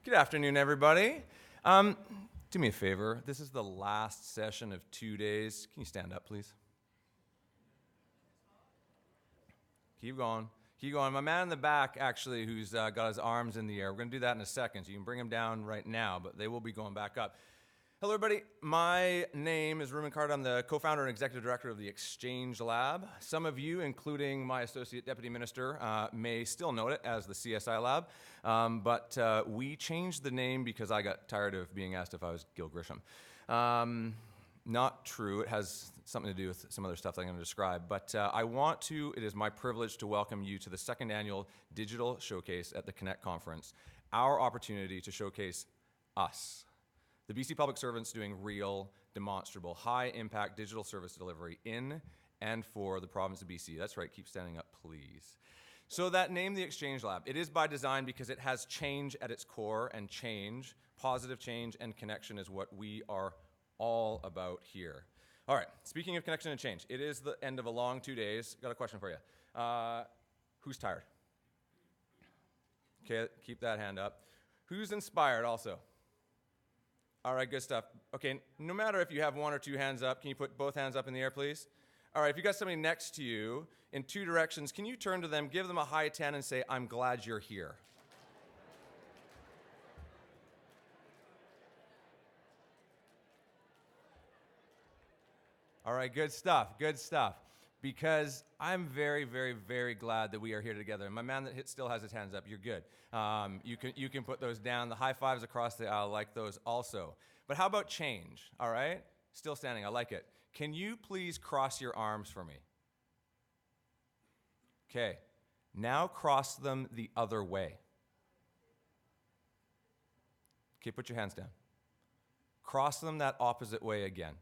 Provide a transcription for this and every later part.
Good afternoon, everybody. Do me a favor. This is the last session of 2 days. Can you stand up, please? Keep going. Keep going. My man in the back, actually, who's got his arms in the air, we're going to do that in a second, so you can bring him down right now, but they will be going back up. Hello, everybody. My name is Ruben Carter. I'm the co-founder and executive director of the Exchange Lab. Some of you, including my associate deputy minister, may still know it as the CSI Lab, but we changed the name because I got tired of being asked if I was Gil Grisham. Not true. It has something to do with some other stuff that I'm going to describe, but it is my privilege to welcome you to the second annual Digital Showcase at the Connect Conference, our opportunity to showcase us. The BC public servants doing real, demonstrable, high-impact digital service delivery in and for the province of BC. That's right, keep standing up, please. So that name, the Exchange Lab, it is by design because it has change at its core, and change, positive change and connection is what we are all about here. All right, speaking of connection and change, it is the end of a long 2 days. Got a question for you. Who's tired? Okay, keep that hand up. Who's inspired also? All right, good stuff. Okay, no matter if you have one or two hands up, can you put both hands up in the air, please? All right, if you got somebody next to you in two directions, can you turn to them, give them a high 10 and say, "I'm glad you're here"? All right, good stuff, good stuff. Because I'm very, very, very glad that we are here together. And my man that still has his hands up, you're good. You can put those down. The high fives across the aisle, like those also. But how about change, all right? Still standing, I like it. Can you please cross your arms for me? Okay, now cross them the other way. Okay, put your hands down. Cross them that opposite way again.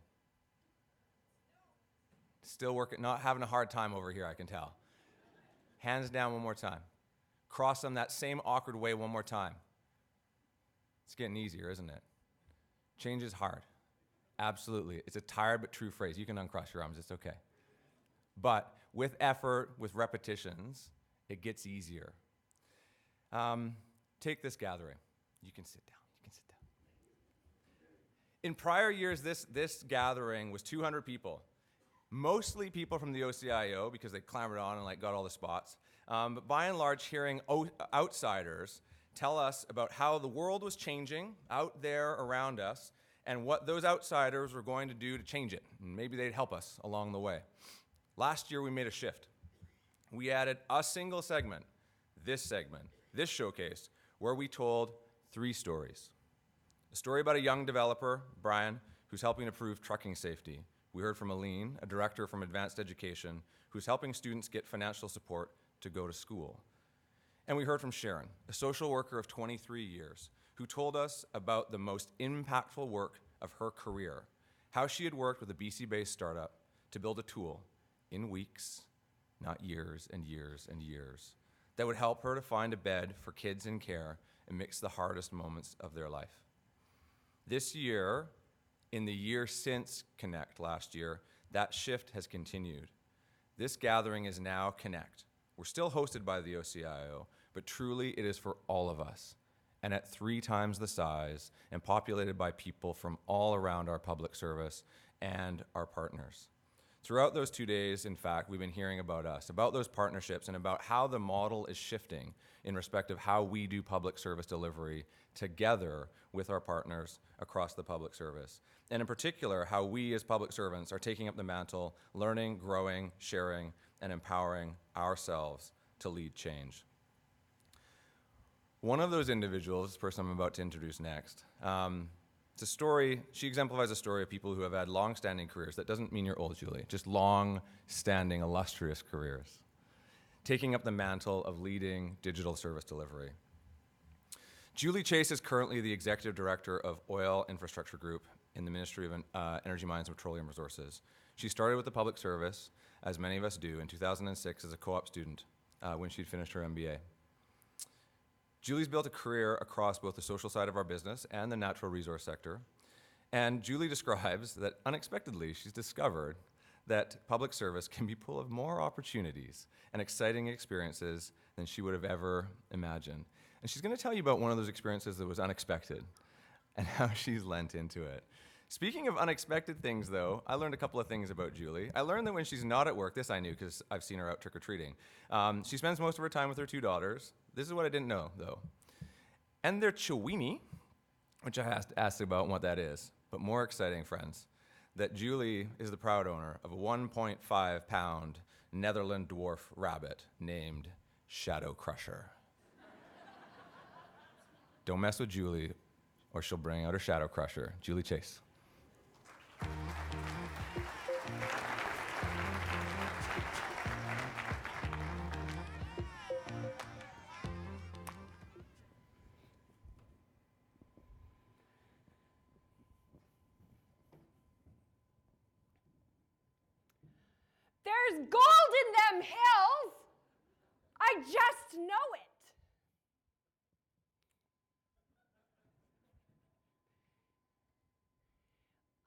Still working, not having a hard time over here, I can tell. Hands down one more time. Cross them that same awkward way one more time. It's getting easier, isn't it? Change is hard. Absolutely. It's a tired but true phrase. You can uncross your arms, it's okay. But with effort, with repetitions, it gets easier. Take this gathering. You can sit down. You can sit down. In prior years, this gathering was 200 people. Mostly people from the OCIO because they clambered on and got all the spots. But by and large, hearing outsiders tell us about how the world was changing out there around us and what those outsiders were going to do to change it. And maybe they'd help us along the way. Last year, we made a shift. We added a single segment, this showcase, where we told 3 stories. A story about a young developer, Brian, who's helping improve trucking safety. We heard from Aline, a director from Advanced Education, who's helping students get financial support to go to school. And we heard from Sharon, a social worker of 23 years, who told us about the most impactful work of her career, how she had worked with a BC-based startup to build a tool in weeks, not years and years and years, that would help her to find a bed for kids in care amidst the hardest moments of their life. This year, in the year since Connect last year, that shift has continued. This gathering is now Connect. We're still hosted by the OCIO, but truly it is for all of us, and at 3 times the size, and populated by people from all around our public service and our partners. Throughout those 2 days, in fact, we've been hearing about us, about those partnerships, and about how the model is shifting in respect of how we do public service delivery together with our partners across the public service. And in particular, how we as public servants are taking up the mantle, learning, growing, sharing, and empowering ourselves to lead change. One of those individuals, the person I'm about to introduce next, it's a story, she exemplifies a story of people who have had long-standing careers. That doesn't mean you're old, Julie, just long-standing, illustrious careers, taking up the mantle of leading digital service delivery. Julie Chase is currently the Executive Director of Oil Infrastructure Group in the Ministry of Energy, Mines, and Petroleum Resources. She started with the public service, as many of us do, in 2006 as a co-op student when she'd finished her MBA. Julie's built a career across both the social side of our business and the natural resource sector. And Julie describes that unexpectedly, she's discovered that public service can be full of more opportunities and exciting experiences than she would have ever imagined. And she's going to tell you about one of those experiences that was unexpected and how she's lent into it. Speaking of unexpected things, though, I learned a couple of things about Julie. I learned that when she's not at work, this I knew because I've seen her out trick-or-treating, she spends most of her time with her 2 daughters. This is what I didn't know, though. And their Chiweenie, which I asked about what that is. But more exciting, friends, that Julie is the proud owner of a 1.5-pound Netherland dwarf rabbit named Shadow Crusher. Don't mess with Julie, or she'll bring out her Shadow Crusher. Julie Chase. There's gold in them hills. I just know it.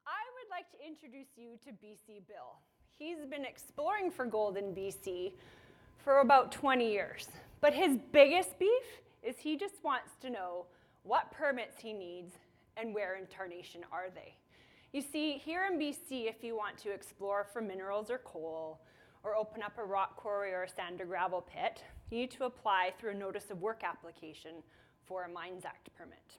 I would like to introduce you to BC Bill. He's been exploring for gold in BC for about 20 years. But his biggest beef is he just wants to know what permits he needs and where in tarnation are they. You see, here in BC, if you want to explore for minerals or coal, or open up a rock quarry or a sand or gravel pit, you need to apply through a notice of work application for a Mines Act permit.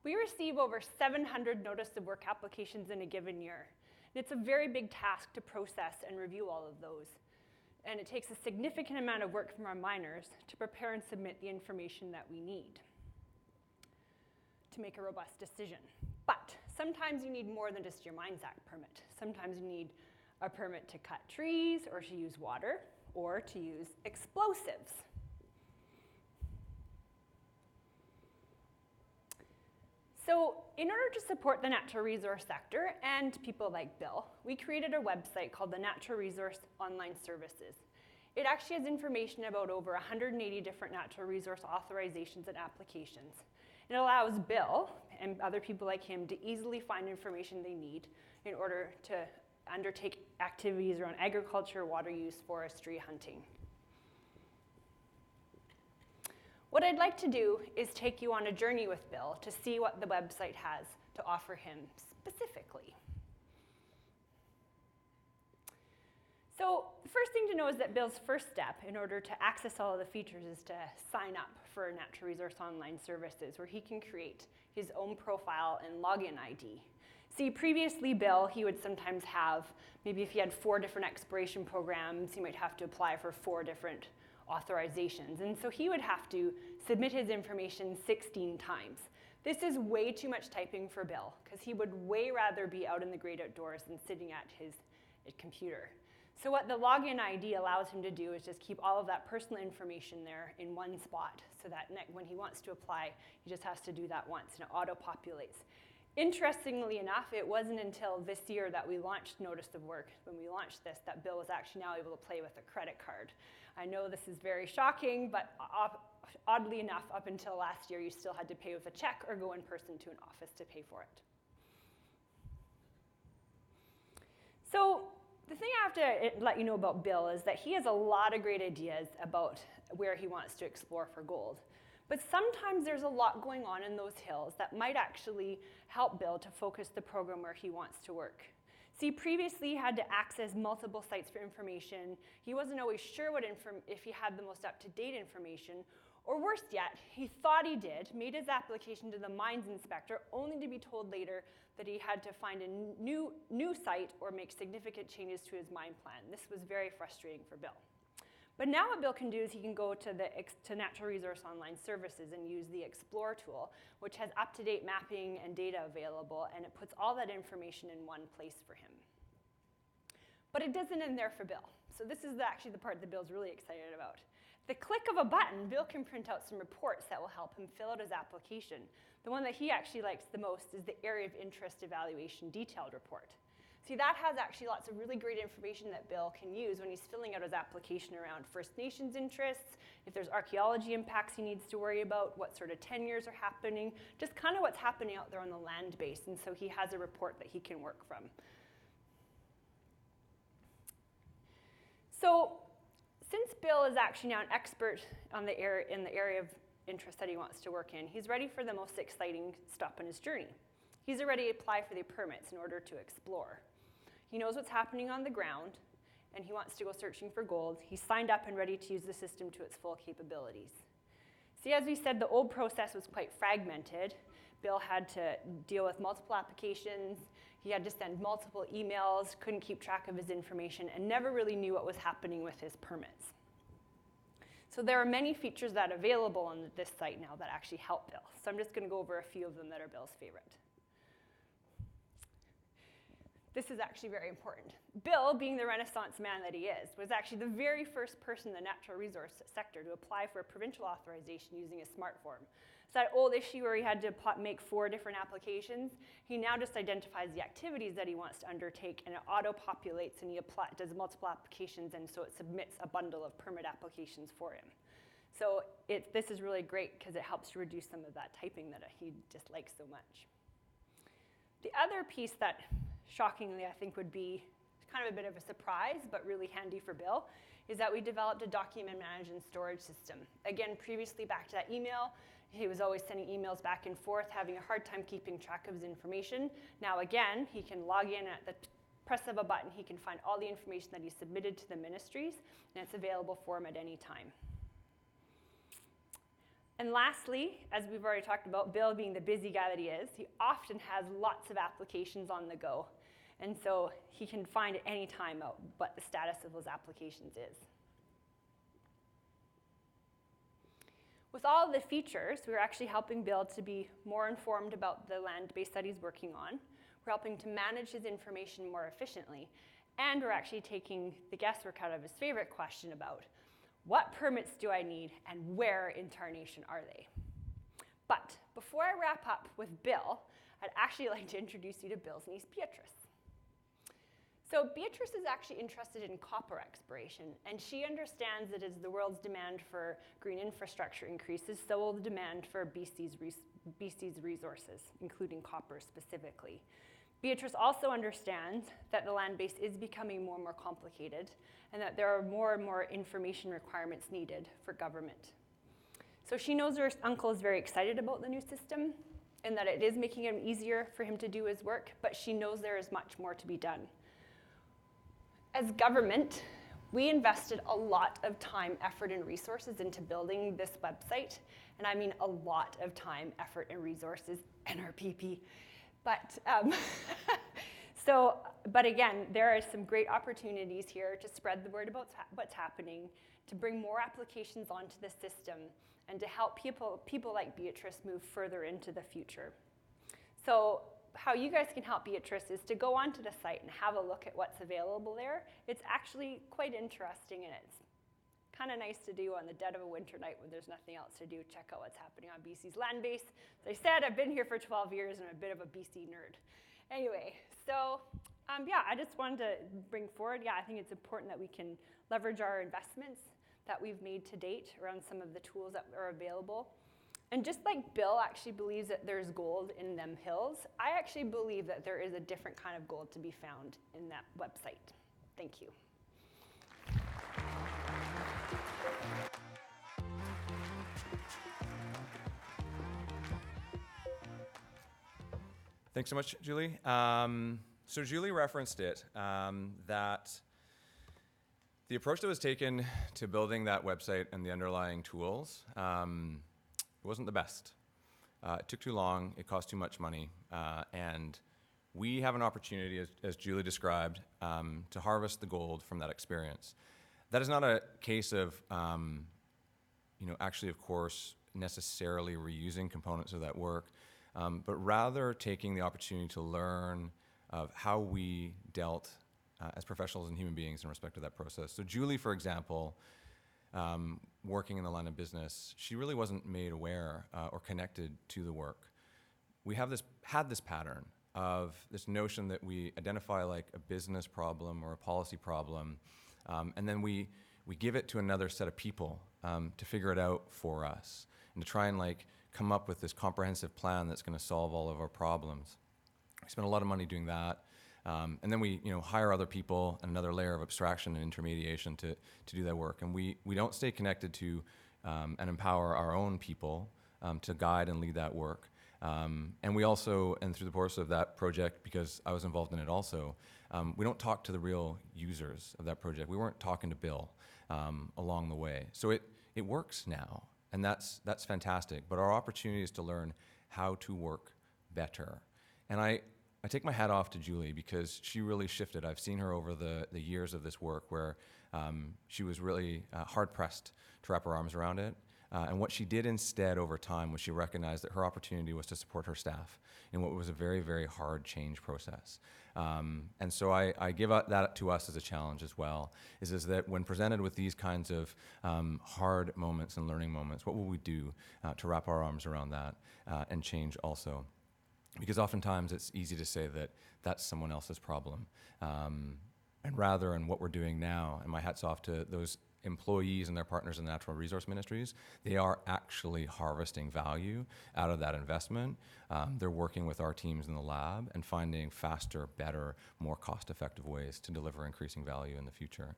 We receive over 700 notice of work applications in a given year. And it's a very big task to process and review all of those. And it takes a significant amount of work from our miners to prepare and submit the information that we need to make a robust decision. But sometimes you need more than just your Mines Act permit. Sometimes you need a permit to cut trees, or to use water, or to use explosives. So in order to support the natural resource sector and people like Bill, we created a website called the Natural Resource Online Services. It actually has information about over 180 different natural resource authorizations and applications. It allows Bill and other people like him to easily find information they need in order to undertake activities around agriculture, water use, forestry, hunting. What I'd like to do is take you on a journey with Bill to see what the website has to offer him specifically. So the first thing to know is that Bill's first step in order to access all of the features is to sign up for Natural Resource Online Services, where he can create his own profile and login ID. See, previously, Bill, he would sometimes have, maybe if he had 4 different exploration programs, he might have to apply for 4 different authorizations. And so he would have to submit his information 16 times. This is way too much typing for Bill, because he would way rather be out in the great outdoors than sitting at his computer. So what the login ID allows him to do is just keep all of that personal information there in one spot, so that when he wants to apply, he just has to do that once, and it auto-populates. Interestingly enough, it wasn't until this year that we launched Notice of Work, when we launched this, that Bill was actually now able to play with a credit card. I know this is very shocking, but oddly enough, up until last year, you still had to pay with a check or go in person to an office to pay for it. So the thing I have to let you know about Bill is that he has a lot of great ideas about where he wants to explore for gold. But sometimes there's a lot going on in those hills that might actually help Bill to focus the program where he wants to work. See, previously he had to access multiple sites for information. He wasn't always sure if he had the most up-to-date information, or worse yet, he thought he did, made his application to the mines inspector, only to be told later that he had to find a new site or make significant changes to his mine plan. This was very frustrating for Bill. But now what Bill can do is he can go to Natural Resource Online Services and use the Explore tool, which has up-to-date mapping and data available, and it puts all that information in one place for him. But it doesn't end there for Bill. So this is actually the part that Bill's really excited about. The click of a button, Bill can print out some reports that will help him fill out his application. The one that he actually likes the most is the Area of Interest Evaluation Detailed Report. See, that has actually lots of really great information that Bill can use when he's filling out his application around First Nations interests, if there's archaeology impacts he needs to worry about, what sort of tenures are happening, just kind of what's happening out there on the land base. And so he has a report that he can work from. So since Bill is actually now an expert in the area of interest that he wants to work in, he's ready for the most exciting stop in his journey. He's already applied for the permits in order to explore. He knows what's happening on the ground, and he wants to go searching for gold. He's signed up and ready to use the system to its full capabilities. See, as we said, the old process was quite fragmented. Bill had to deal with multiple applications. He had to send multiple emails, couldn't keep track of his information, and never really knew what was happening with his permits. So there are many features that are available on this site now that actually help Bill. So I'm just going to go over a few of them that are Bill's favorite. This is actually very important. Bill, being the Renaissance man that he is, was actually the very first person in the natural resource sector to apply for a provincial authorization using a smart form. So that old issue where he had to make 4 different applications, he now just identifies the activities that he wants to undertake, and it auto-populates, and he does multiple applications, and so it submits a bundle of permit applications for him. So this is really great because it helps to reduce some of that typing that he dislikes so much. The other piece that shockingly I think would be kind of a bit of a surprise, but really handy for Bill, is that we developed a document management and storage system. Again, previously back to that email, he was always sending emails back and forth, having a hard time keeping track of his information. Now again, he can log in at the press of a button, he can find all the information that he submitted to the ministries, and it's available for him at any time. And lastly, as we've already talked about, Bill being the busy guy that he is, he often has lots of applications on the go. And so he can find at any time out what the status of those applications is. With all of the features, we're actually helping Bill to be more informed about the land base that he's working on. We're helping to manage his information more efficiently. And we're actually taking the guesswork out of his favorite question about what permits do I need and where in tarnation are they? But before I wrap up with Bill, I'd actually like to introduce you to Bill's niece, Beatrice. So Beatrice is actually interested in copper exploration, and she understands that as the world's demand for green infrastructure increases, so will the demand for BC's resources, including copper specifically. Beatrice also understands that the land base is becoming more and more complicated, and that there are more and more information requirements needed for government. So she knows her uncle is very excited about the new system, and that it is making it easier for him to do his work, but she knows there is much more to be done. As government, we invested a lot of time, effort, and resources into building this website, and I mean a lot of time, effort, and resources, NRPP. But again, there are some great opportunities here to spread the word about what's happening, to bring more applications onto the system, and to help people like Beatrice move further into the future. So how you guys can help Beatrice is to go onto the site and have a look at what's available there. It's actually quite interesting, and it's kind of nice to do on the dead of a winter night when there's nothing else to do, check out what's happening on BC's land base. As I said, I've been here for 12 years and I'm a bit of a BC nerd. Anyway, so yeah, I just wanted to bring forward, I think it's important that we can leverage our investments that we've made to date around some of the tools that are available. And just like Bill actually believes that there's gold in them hills, I actually believe that there is a different kind of gold to be found in that website. Thank you. Thanks so much, Julie. So Julie referenced it, that the approach that was taken to building that website and the underlying tools wasn't the best. It took too long, it cost too much money, and we have an opportunity, as Julie described, to harvest the gold from that experience. That is not a case of, actually, of course, necessarily reusing components of that work, but rather taking the opportunity to learn of how we dealt as professionals and human beings in respect to that process. So Julie, for example, working in the line of business, she really wasn't made aware or connected to the work. We had this pattern of this notion that we identify like a business problem or a policy problem, and then we give it to another set of people to figure it out for us and to try and like come up with this comprehensive plan that's going to solve all of our problems. We spent a lot of money doing that. And then we hire other people and another layer of abstraction and intermediation to do that work. And we don't stay connected to and empower our own people to guide and lead that work. And we also, and through the course of that project, because I was involved in it also, we don't talk to the real users of that project. We weren't talking to Bill along the way. So it works now, and that's fantastic. But our opportunity is to learn how to work better. And I take my hat off to Julie because she really shifted. I've seen her over the years of this work where she was really hard-pressed to wrap her arms around it. And what she did instead over time was she recognized that her opportunity was to support her staff in what was a very, very hard change process. And so I give that to us as a challenge as well, is that when presented with these kinds of hard moments and learning moments, what will we do to wrap our arms around that and change also? Because oftentimes it's easy to say that that's someone else's problem. And rather, in what we're doing now, and my hat's off to those employees and their partners in the natural resource ministries, they are actually harvesting value out of that investment. They're working with our teams in the lab and finding faster, better, more cost-effective ways to deliver increasing value in the future.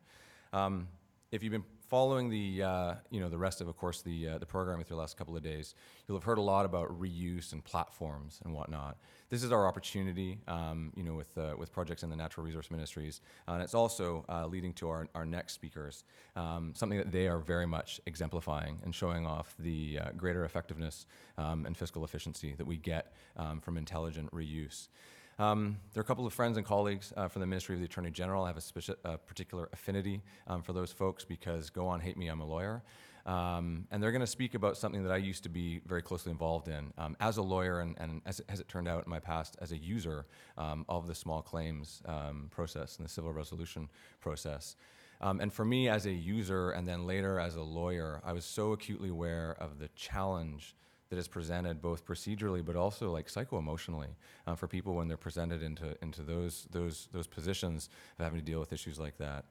If you've been following the rest of course, the programming through the last couple of days, you'll have heard a lot about reuse and platforms and whatnot. This is our opportunity, with projects in the natural resource ministries, and it's also leading to our next speakers, something that they are very much exemplifying and showing off the greater effectiveness and fiscal efficiency that we get from intelligent reuse. There are a couple of friends and colleagues from the Ministry of the Attorney General. I have a particular affinity for those folks because, go on, hate me, I'm a lawyer. And they're going to speak about something that I used to be very closely involved in as a lawyer and as it turned out in my past, as a user of the small claims process and the civil resolution process. And for me as a user and then later as a lawyer, I was so acutely aware of the challenge that is presented both procedurally but also like psycho-emotionally for people when they're presented into those positions of having to deal with issues like that.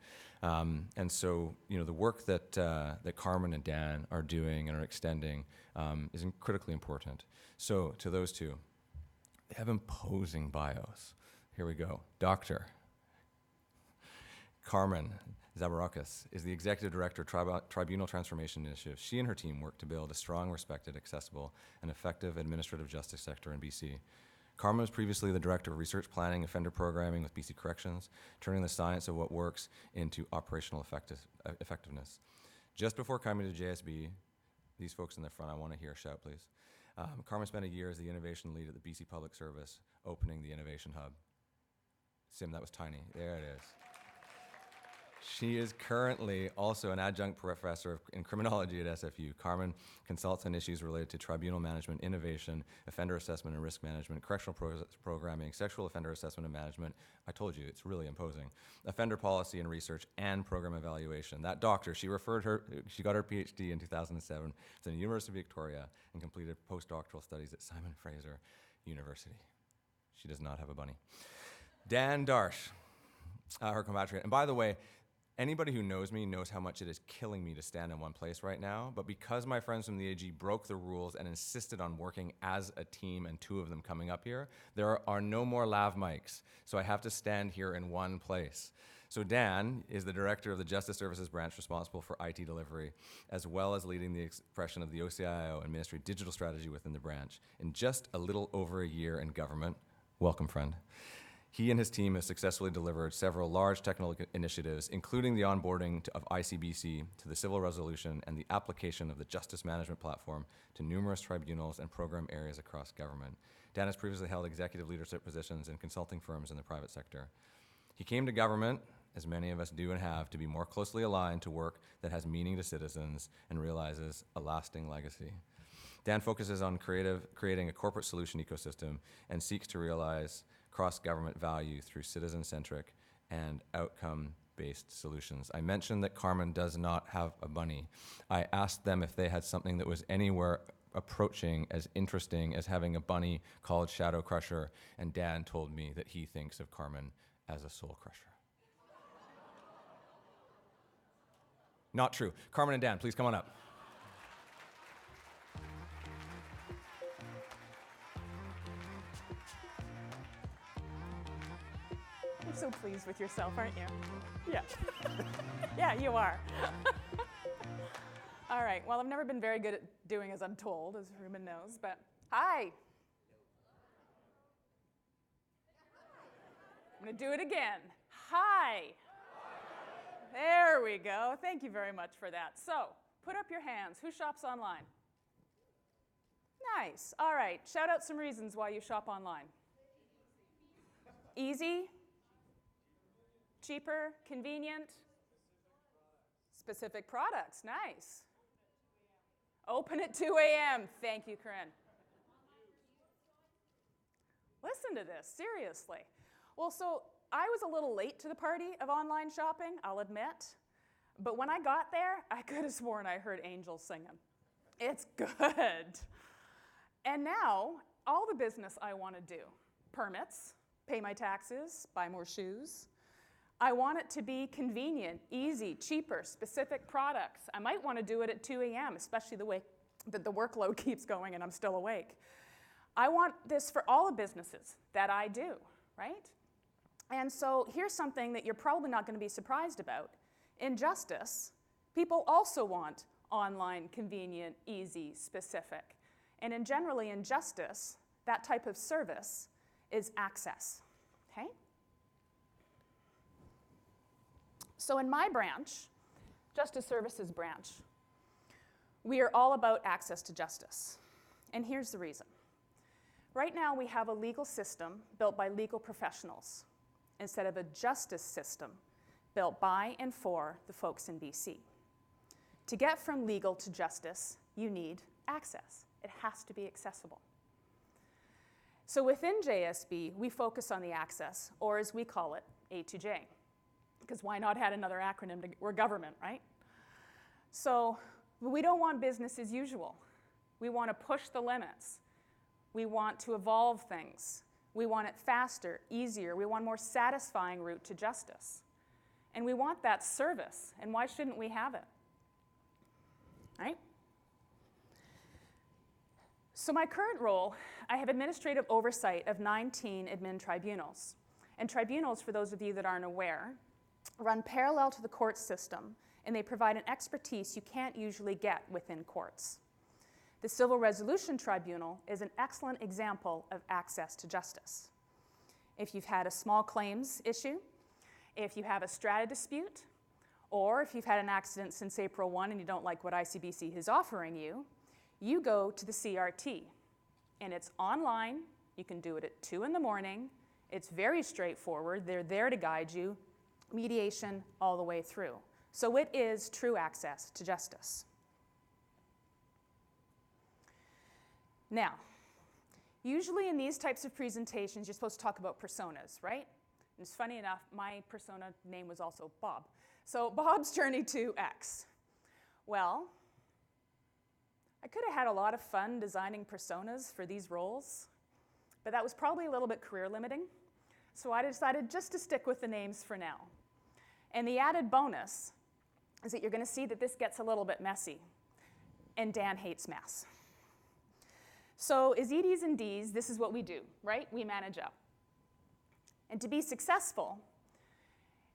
And so, the work that Carmen and Dan are doing and are extending is critically important. So to those two, they have imposing bios. Here we go. Dr. Carmen Zabarakis is the Executive Director of Tribunal Transformation Initiative. She and her team work to build a strong, respected, accessible, and effective administrative justice sector in BC. Carmen was previously the Director of Research Planning, Offender Programming with BC Corrections, turning the science of what works into operational effectiveness. Just before coming to JSB, these folks in the front, I want to hear a shout, please. Carmen spent a year as the Innovation Lead at the BC Public Service, opening the Innovation Hub. Sim, that was tiny. There it is. She is currently also an adjunct professor in criminology at SFU. Carmen consults on issues related to tribunal management, innovation, offender assessment and risk management, correctional programming, sexual offender assessment and management. I told you, it's really imposing. Offender policy and research, and program evaluation. That doctor, she got her PhD in 2007 at the University of Victoria and completed postdoctoral studies at Simon Fraser University. She does not have a bunny. Dan Darsh, her compatriot. And by the way, anybody who knows me knows how much it is killing me to stand in one place right now, but because my friends from the AG broke the rules and insisted on working as a team and two of them coming up here, there are no more lav mics, so I have to stand here in one place. So Dan is the Director of the Justice Services Branch responsible for IT delivery, as well as leading the expression of the OCIO and Ministry digital strategy within the branch. In just a little over a year in government, welcome friend, he and his team have successfully delivered several large technical initiatives, including the onboarding of ICBC to the civil resolution and the application of the justice management platform to numerous tribunals and program areas across government. Dan has previously held executive leadership positions in consulting firms in the private sector. He came to government, as many of us do and have, to be more closely aligned to work that has meaning to citizens and realizes a lasting legacy. Dan focuses on creating a corporate solution ecosystem and seeks to realize cross-government value through citizen-centric and outcome-based solutions. I mentioned that Carmen does not have a bunny. I asked them if they had something that was anywhere approaching as interesting as having a bunny called Shadow Crusher, and Dan told me that he thinks of Carmen as a soul crusher. Not true. Carmen and Dan, please come on up. so pleased with yourself, aren't you? Yeah. Yeah, you are. All right, well, I've never been very good at doing as I'm told, as Ruben knows, but hi. I'm going to do it again. Hi. There we go. Thank you very much for that. So, put up your hands. Who shops online? Nice. All right, shout out some reasons why you shop online. Easy, cheaper, convenient, specific products. Nice. Open at 2 a.m. Thank you, Corinne. Listen to this, seriously. Well, so I was a little late to the party of online shopping, I'll admit. But when I got there, I could have sworn I heard angels singing. It's good. And now, all the business I want to do, permits, pay my taxes, buy more shoes. I want it to be convenient, easy, cheaper, specific products. I might want to do it at 2 a.m., especially the way that the workload keeps going and I'm still awake. I want this for all the businesses that I do, right? And so here's something that you're probably not going to be surprised about. In justice, people also want online, convenient, easy, specific. And generally in justice, that type of service is access, okay? So in my branch, Justice Services branch, we are all about access to justice. And here's the reason. Right now we have a legal system built by legal professionals instead of a justice system built by and for the folks in BC. To get from legal to justice, you need access. It has to be accessible. So within JSB, we focus on the access, or as we call it, A2J. Because why not add another acronym? We're government, right? So we don't want business as usual. We want to push the limits. We want to evolve things. We want it faster, easier. We want a more satisfying route to justice. And we want that service. And why shouldn't we have it? Right? So my current role, I have administrative oversight of 19 admin tribunals. And tribunals, for those of you that aren't aware, run parallel to the court system, and they provide an expertise you can't usually get within courts. The Civil Resolution Tribunal is an excellent example of access to justice. If you've had a small claims issue, if you have a strata dispute, or if you've had an accident since April 1 and you don't like what ICBC is offering you, you go to the CRT. And it's online. You can do it at 2 in the morning. It's very straightforward. They're there to guide you. Mediation all the way through. So it is true access to justice. Now, usually in these types of presentations, you're supposed to talk about personas, right? And it's funny enough, my persona name was also Bob. So Bob's journey to X. Well, I could have had a lot of fun designing personas for these roles, but that was probably a little bit career limiting. So I decided just to stick with the names for now. And the added bonus is that you're going to see that this gets a little bit messy. And Dan hates mess. So as EDs and Ds, this is what we do, right? We manage up. And to be successful,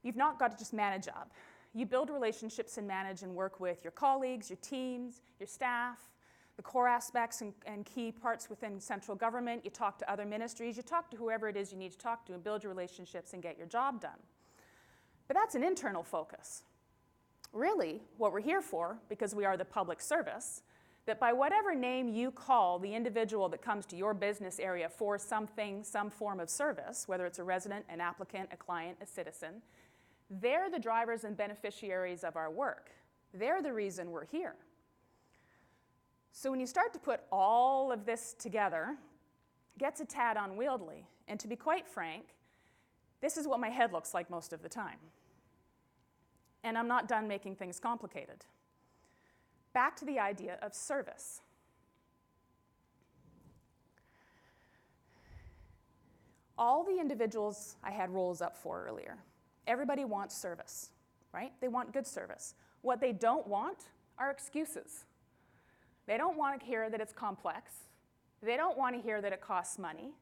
you've not got to just manage up. You build relationships and manage and work with your colleagues, your teams, your staff, the core aspects and key parts within central government. You talk to other ministries. You talk to whoever it is you need to talk to and build your relationships and get your job done. But that's an internal focus. Really, what we're here for, because we are the public service, that by whatever name you call the individual that comes to your business area for something, some form of service, whether it's a resident, an applicant, a client, a citizen, they're the drivers and beneficiaries of our work. They're the reason we're here. So when you start to put all of this together, it gets a tad unwieldy. And to be quite frank, this is what my head looks like most of the time. And I'm not done making things complicated. Back to the idea of service. All the individuals I had roles up for earlier, everybody wants service, right? They want good service. What they don't want are excuses. They don't want to hear that it's complex. They don't want to hear that it costs money.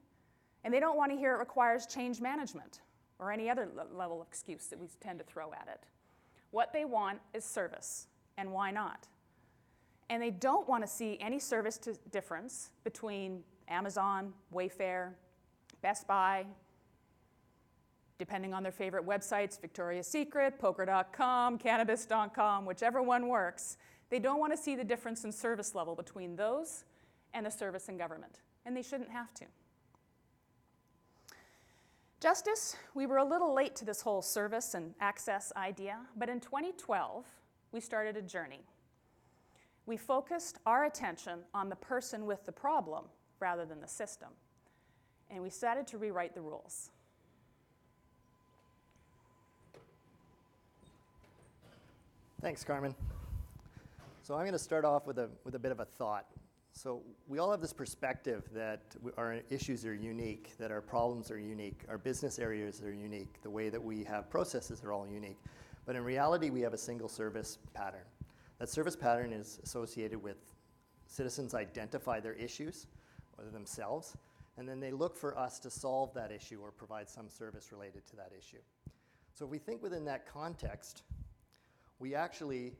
And they don't want to hear it requires change management. or any other level of excuse that we tend to throw at it. What they want is service, and why not? And they don't want to see any service difference between Amazon, Wayfair, Best Buy, depending on their favorite websites, Victoria's Secret, Poker.com, Cannabis.com, whichever one works. They don't want to see the difference in service level between those and the service in government, and they shouldn't have to. Justice, we were a little late to this whole service and access idea, but in 2012, we started a journey. We focused our attention on the person with the problem rather than the system, and we started to rewrite the rules. Thanks, Carmen. So I'm going to start off with a bit of a thought. So we all have this perspective that our issues are unique, that our problems are unique, our business areas are unique, the way that we have processes are all unique. But in reality, we have a single service pattern. That service pattern is associated with citizens identify their issues, or themselves, and then they look for us to solve that issue or provide some service related to that issue. So if we think within that context, we actually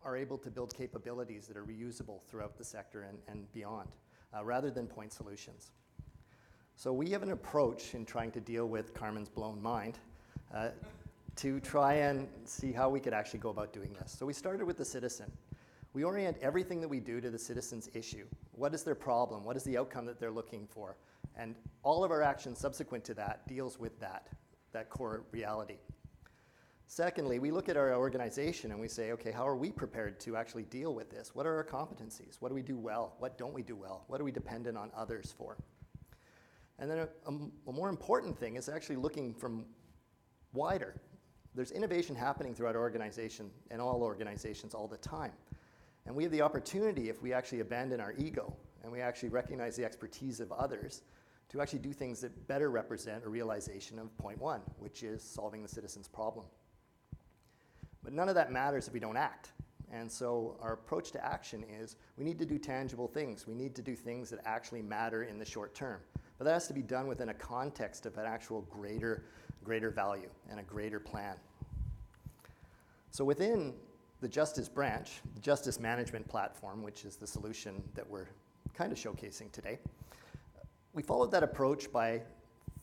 are able to build capabilities that are reusable throughout the sector and beyond, rather than point solutions. So we have an approach in trying to deal with Carmen's blown mind to try and see how we could actually go about doing this. So we started with the citizen. We orient everything that we do to the citizen's issue. What is their problem? What is the outcome that they're looking for? And all of our action subsequent to that deals with that core reality. Secondly, we look at our organization and we say, okay, how are we prepared to actually deal with this? What are our competencies? What do we do well? What don't we do well? What are we dependent on others for? And then a more important thing is actually looking from wider. There's innovation happening throughout our organization and all organizations all the time. And we have the opportunity, if we actually abandon our ego and we actually recognize the expertise of others, to actually do things that better represent a realization of point one, which is solving the citizen's problem. But none of that matters if we don't act. And so our approach to action is we need to do tangible things. We need to do things that actually matter in the short term. But that has to be done within a context of an actual greater value and a greater plan. So within the Justice branch, the Justice Management Platform, which is the solution that we're kind of showcasing today, we followed that approach by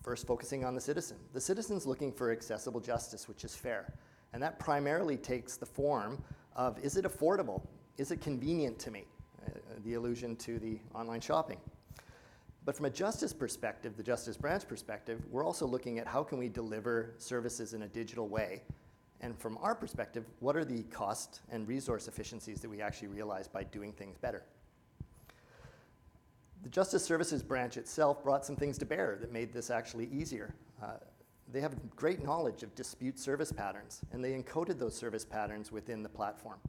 first focusing on the citizen. The citizen's looking for accessible justice, which is fair. And that primarily takes the form of, is it affordable? Is it convenient to me? The allusion to the online shopping. But from a justice perspective, the Justice Branch perspective, we're also looking at how can we deliver services in a digital way. And from our perspective, what are the cost and resource efficiencies that we actually realize by doing things better? The Justice Services Branch itself brought some things to bear that made this actually easier. They have great knowledge of dispute service patterns, and they encoded those service patterns within the platform.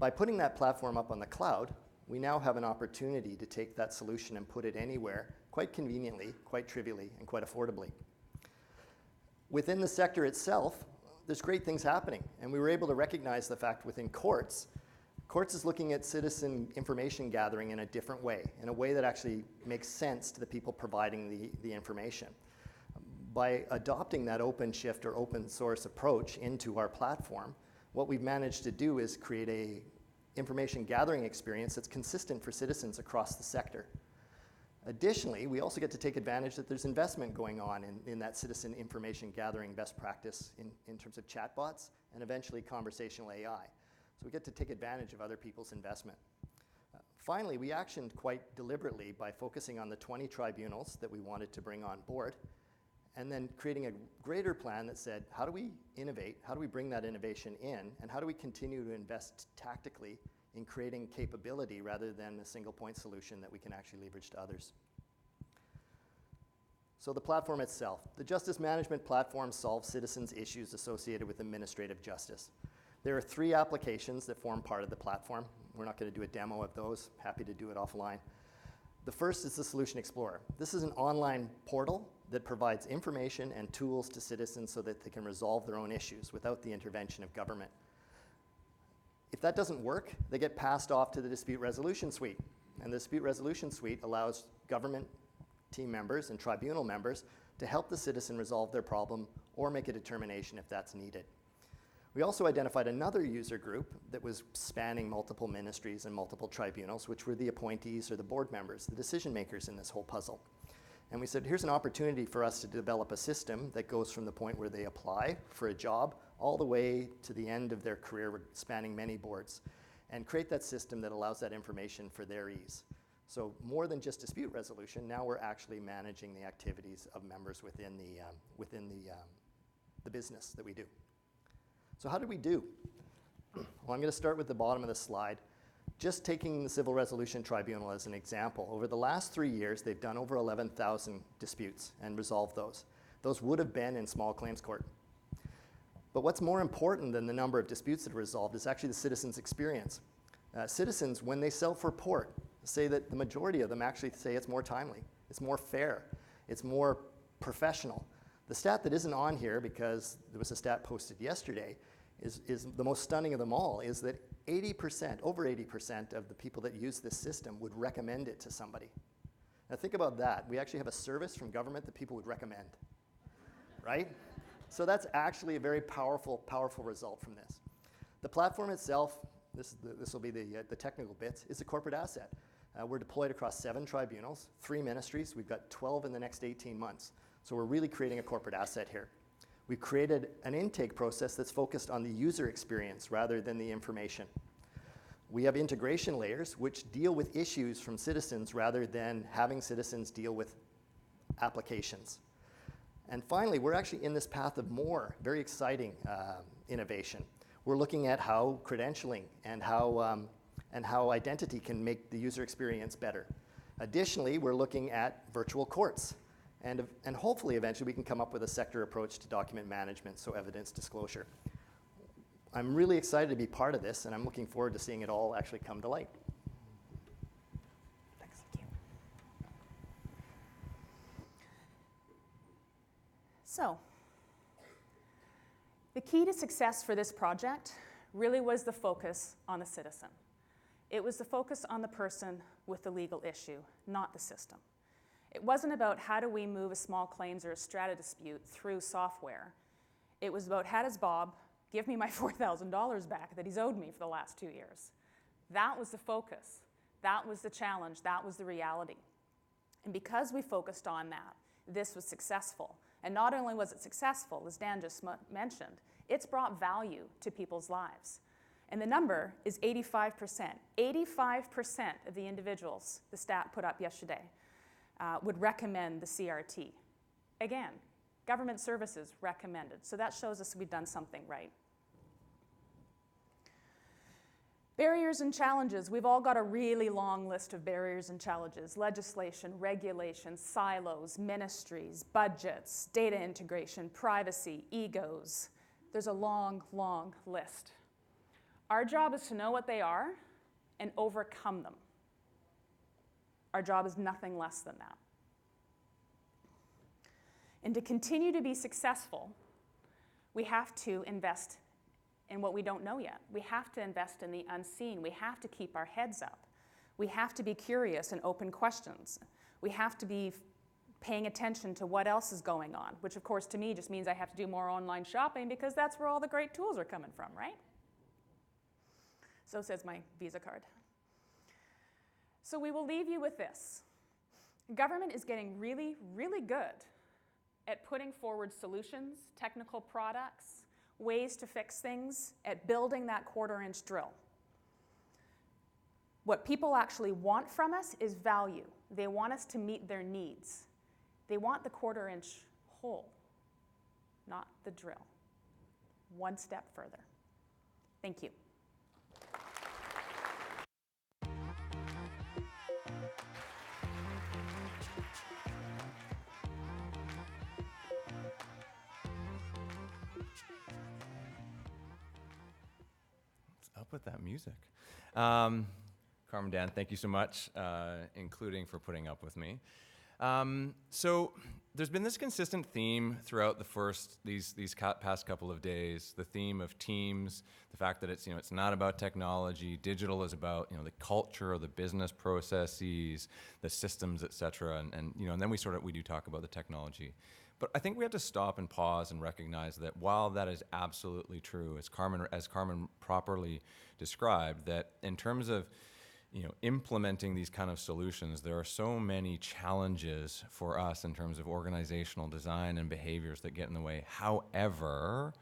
By putting that platform up on the cloud, we now have an opportunity to take that solution and put it anywhere, quite conveniently, quite trivially, and quite affordably. Within the sector itself, there's great things happening, and we were able to recognize the fact within courts is looking at citizen information gathering in a different way, in a way that actually makes sense to the people providing the information. By adopting that OpenShift or open source approach into our platform, what we've managed to do is create a information gathering experience that's consistent for citizens across the sector. Additionally, we also get to take advantage that there's investment going on in that citizen information gathering best practice in terms of chatbots and eventually conversational AI. So we get to take advantage of other people's investment. Finally, we actioned quite deliberately by focusing on the 20 tribunals that we wanted to bring on board, and then creating a greater plan that said, how do we innovate? How do we bring that innovation in? And how do we continue to invest tactically in creating capability rather than a single point solution that we can actually leverage to others? So the platform itself. The Justice Management Platform solves citizens' issues associated with administrative justice. There are 3 applications that form part of the platform. We're not going to do a demo of those. Happy to do it offline. The first is the Solution Explorer. This is an online portal that provides information and tools to citizens so that they can resolve their own issues without the intervention of government. If that doesn't work, they get passed off to the Dispute Resolution Suite. And the Dispute Resolution Suite allows government team members and tribunal members to help the citizen resolve their problem or make a determination if that's needed. We also identified another user group that was spanning multiple ministries and multiple tribunals, which were the appointees or the board members, the decision makers in this whole puzzle. And we said, here's an opportunity for us to develop a system that goes from the point where they apply for a job all the way to the end of their career, spanning many boards, and create that system that allows that information for their ease. So more than just dispute resolution, now we're actually managing the activities of members within the business that we do. So how did we do? Well, I'm going to start with the bottom of the slide. Just taking the Civil Resolution Tribunal as an example, over the last 3 years, they've done over 11,000 disputes and resolved those. Those would have been in small claims court. But what's more important than the number of disputes that are resolved is actually the citizens' experience. Citizens, when they self-report, say that the majority of them actually say it's more timely, it's more fair, it's more professional. The stat that isn't on here, because there was a stat posted yesterday, is the most stunning of them all, is that 80%, over 80% of the people that use this system would recommend it to somebody. Now think about that. We actually have a service from government that people would recommend, right? So that's actually a very powerful, powerful result from this. The platform itself, this will be the technical bits, is a corporate asset. We're deployed across 7 tribunals, 3 ministries. We've got 12 in the next 18 months. So we're really creating a corporate asset here. We've created an intake process that's focused on the user experience rather than the information. We have integration layers which deal with issues from citizens rather than having citizens deal with applications. And finally, we're actually in this path of more very exciting innovation. We're looking at how credentialing and how identity can make the user experience better. Additionally, we're looking at virtual courts. And hopefully, eventually, we can come up with a sector approach to document management, so evidence disclosure. I'm really excited to be part of this, and I'm looking forward to seeing it all actually come to light. Thanks. Thank you. So, the key to success for this project really was the focus on the citizen. It was the focus on the person with the legal issue, not the system. It wasn't about how do we move a small claims or a strata dispute through software. It was about how does Bob give me my $4,000 back that he's owed me for the last 2 years. That was the focus. That was the challenge. That was the reality. And because we focused on that, this was successful. And not only was it successful, as Dan just mentioned, it's brought value to people's lives. And the number is 85%. 85% of the individuals the stat put up yesterday would recommend the CRT. Again, government services recommended. So that shows us we've done something right. Barriers and challenges. We've all got a really long list of barriers and challenges. Legislation, regulations, silos, ministries, budgets, data integration, privacy, egos. There's a long, long list. Our job is to know what they are and overcome them. Our job is nothing less than that. And to continue to be successful, we have to invest in what we don't know yet. We have to invest in the unseen. We have to keep our heads up. We have to be curious and open questions. We have to be paying attention to what else is going on, which of course to me just means I have to do more online shopping because that's where all the great tools are coming from, right? So says my Visa card. So we will leave you with this. Government is getting really, really good at putting forward solutions, technical products, ways to fix things, at building that quarter-inch drill. What people actually want from us is value. They want us to meet their needs. They want the quarter-inch hole, not the drill. One step further. Thank you. Up with that music. Carmen, Dan, thank you so much, including for putting up with me. So there's been this consistent theme throughout these past couple of days, the theme of teams, the fact that it's not about technology, digital is about, the culture or the business processes, the systems, et cetera, and then we do talk about the technology. But I think we have to stop and pause and recognize that while that is absolutely true, as Carmen properly described, that in terms of implementing these kind of solutions, there are so many challenges for us in terms of organizational design and behaviors that get in the way. However,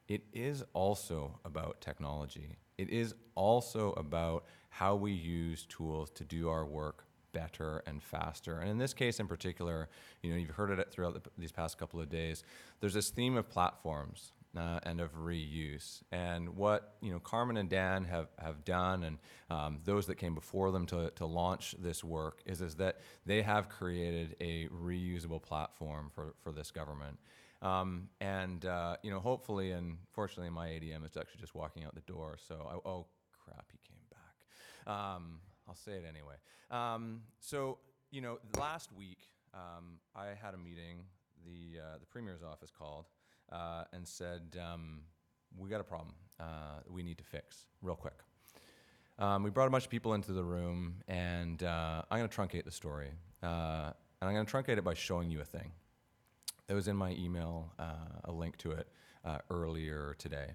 it is also about technology. It is also about how we use tools to do our work better and faster. And in this case in particular, you've heard it throughout these past couple of days, there's this theme of platforms and of reuse. And what Carmen and Dan have done, and those that came before them to launch this work, is that they have created a reusable platform for this government. Hopefully, and fortunately my ADM is actually just walking out the door, so oh crap, he came back. I'll say it anyway. Last week I had a meeting. The Premier's office called and said, we got a problem we need to fix real quick. We brought a bunch of people into the room, and I'm going to truncate the story. And I'm going to truncate it by showing you a thing. It was in my email, a link to it earlier today,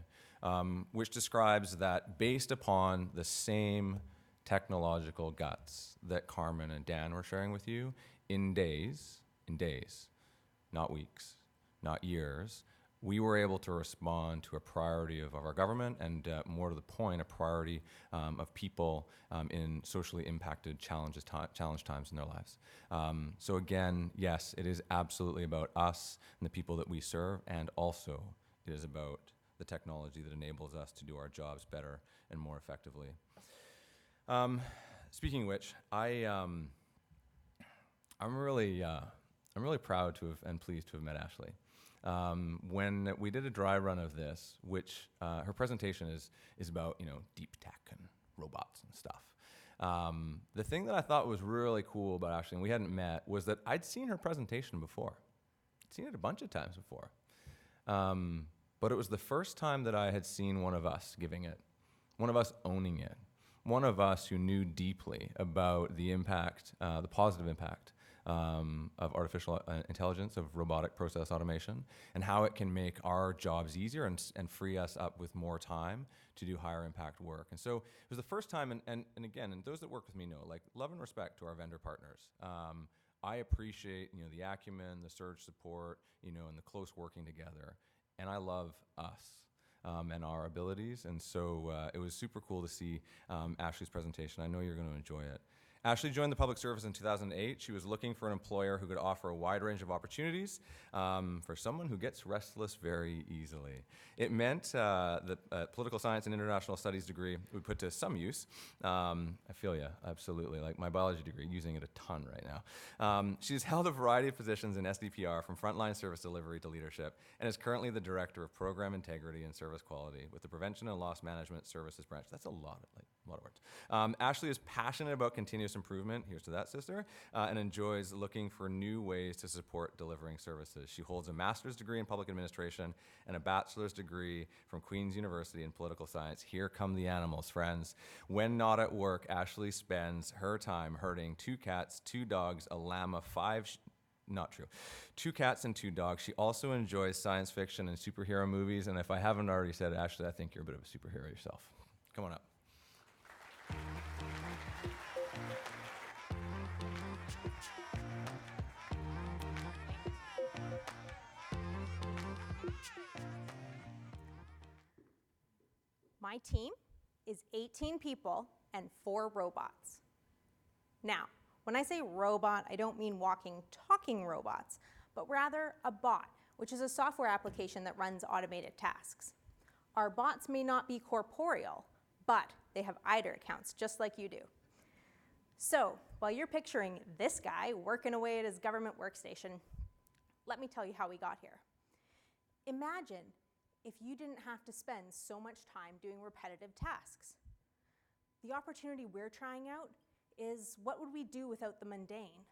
which describes that based upon the same technological guts that Carmen and Dan were sharing with you, in days, not weeks, not years, we were able to respond to a priority of our government, and more to the point, a priority of people in socially impacted challenge times in their lives. So again, yes, it is absolutely about us and the people that we serve, and also it is about the technology that enables us to do our jobs better and more effectively. Speaking of which, I'm really proud to have and pleased to have met Ashley. When we did a dry run of this, which her presentation is about deep tech and robots and stuff. The thing that I thought was really cool about Ashley, and we hadn't met, was that I'd seen her presentation before. I'd seen it a bunch of times before. But it was the first time that I had seen one of us giving it, one of us owning it, one of us who knew deeply about the impact, the positive impact of artificial intelligence, of robotic process automation, and how it can make our jobs easier and free us up with more time to do higher impact work. And so it was the first time, and again, and those that work with me know, like, love and respect to our vendor partners. I appreciate the acumen, the surge support, and the close working together, and I love us. And our abilities. And so it was super cool to see Ashley's presentation. I know you're going to enjoy it. Ashley joined the public service in 2008. She was looking for an employer who could offer a wide range of opportunities for someone who gets restless very easily. It meant that a political science and international studies degree we put to some use. I feel you, absolutely. Like my biology degree, using it a ton right now. She's held a variety of positions in SDPR, from frontline service delivery to leadership, and is currently the Director of Program Integrity and Service Quality with the Prevention and Loss Management Services branch. That's a lot of words. Ashley is passionate about continuous improvement, here's to that, sister, and enjoys looking for new ways to support delivering services. She holds a master's degree in public administration and a bachelor's degree from Queen's University in political science. Here come the animals, friends. When not at work, Ashley spends her time herding 2 cats, 2 dogs, a llama, 5 not true. 2 cats and 2 dogs. She also enjoys science fiction and superhero movies, and if I haven't already said, Ashley, I think you're a bit of a superhero yourself. Come on up. My team is 18 people and 4 robots. Now, when I say robot, I don't mean walking, talking robots, but rather a bot, which is a software application that runs automated tasks. Our bots may not be corporeal, but they have IDER accounts, just like you do. So, while you're picturing this guy working away at his government workstation, let me tell you how we got here. Imagine if you didn't have to spend so much time doing repetitive tasks. The opportunity we're trying out is, what would we do without the mundane?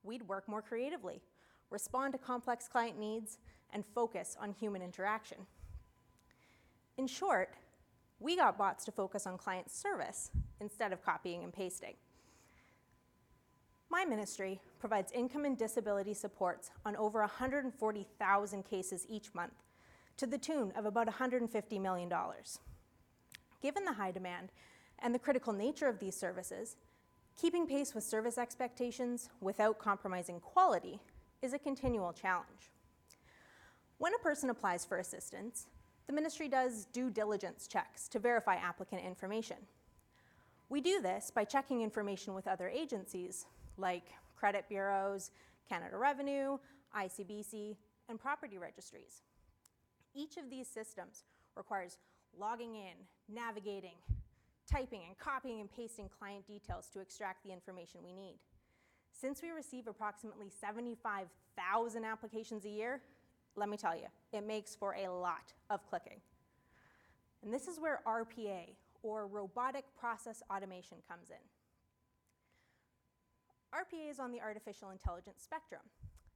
We'd work more creatively, respond to complex client needs, and focus on human interaction. In short, we got bots to focus on client service instead of copying and pasting. My ministry provides income and disability supports on over 140,000 cases each month, to the tune of about $150 million. Given the high demand and the critical nature of these services, keeping pace with service expectations without compromising quality is a continual challenge. When a person applies for assistance, the ministry does due diligence checks to verify applicant information. We do this by checking information with other agencies like credit bureaus, Canada Revenue, ICBC, and property registries. Each of these systems requires logging in, navigating, typing and copying and pasting client details to extract the information we need. Since we receive approximately 75,000 applications a year, let me tell you, it makes for a lot of clicking. And this is where RPA, or robotic process automation, comes in. RPA is on the artificial intelligence spectrum.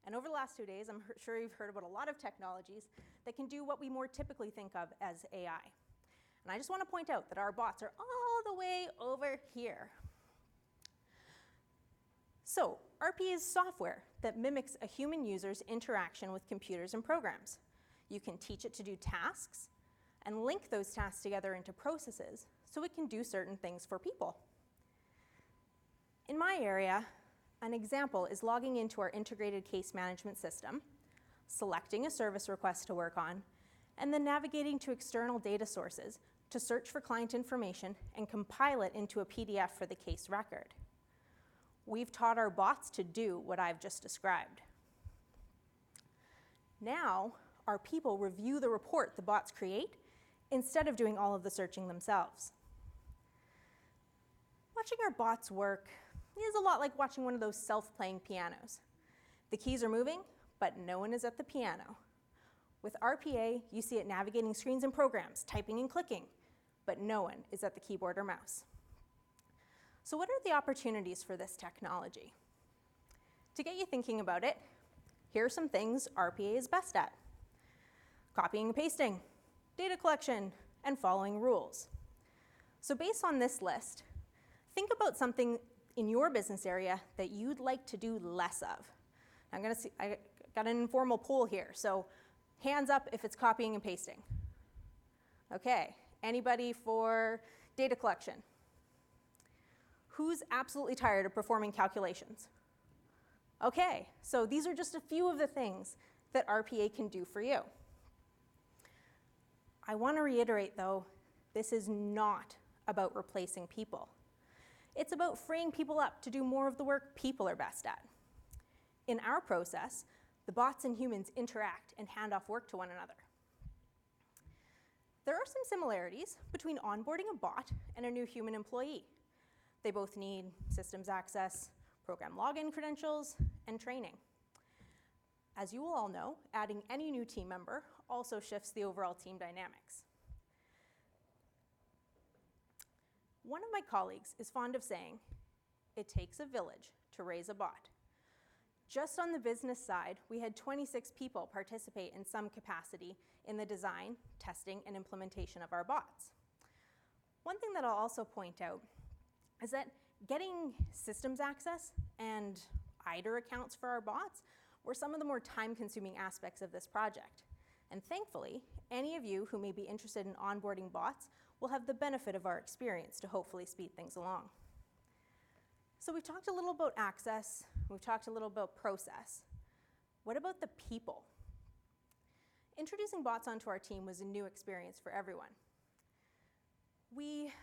And over the last 2 days, I'm sure you've heard about a lot of technologies that can do what we more typically think of as AI. And I just want to point out that our bots are all the way over here. So, RPA is software that mimics a human user's interaction with computers and programs. You can teach it to do tasks and link those tasks together into processes so it can do certain things for people. In my area, an example is logging into our integrated case management system, selecting a service request to work on, and then navigating to external data sources to search for client information and compile it into a PDF for the case record. We've taught our bots to do what I've just described. Now, our people review the report the bots create instead of doing all of the searching themselves. Watching our bots work is a lot like watching one of those self-playing pianos. The keys are moving, but no one is at the piano. With RPA, you see it navigating screens and programs, typing and clicking, but no one is at the keyboard or mouse. So what are the opportunities for this technology? To get you thinking about it, here are some things RPA is best at: copying and pasting, data collection, and following rules. So based on this list, think about something in your business area that you'd like to do less of. I got an informal poll here, so hands up if it's copying and pasting. Okay, anybody for data collection? Who's absolutely tired of performing calculations? Okay, so these are just a few of the things that RPA can do for you. I want to reiterate, though, this is not about replacing people. It's about freeing people up to do more of the work people are best at. In our process, the bots and humans interact and hand off work to one another. There are some similarities between onboarding a bot and a new human employee. They both need systems access, program login credentials, and training. As you will all know, adding any new team member also shifts the overall team dynamics. One of my colleagues is fond of saying, "It takes a village to raise a bot." Just on the business side, we had 26 people participate in some capacity in the design, testing, and implementation of our bots. One thing that I'll also point out is that getting systems access and IDER accounts for our bots were some of the more time-consuming aspects of this project. And thankfully, any of you who may be interested in onboarding bots will have the benefit of our experience to hopefully speed things along. So we've talked a little about access, we've talked a little about process. What about the people? Introducing bots onto our team was a new experience for everyone. We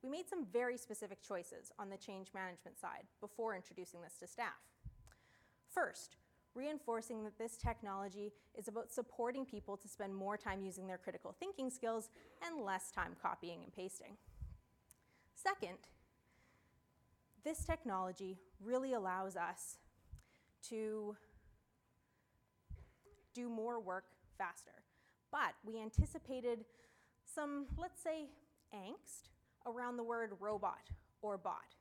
made some very specific choices on the change management side before introducing this to staff. First, reinforcing that this technology is about supporting people to spend more time using their critical thinking skills and less time copying and pasting. Second, this technology really allows us to do more work faster. But we anticipated some, let's say, angst around the word robot or bot.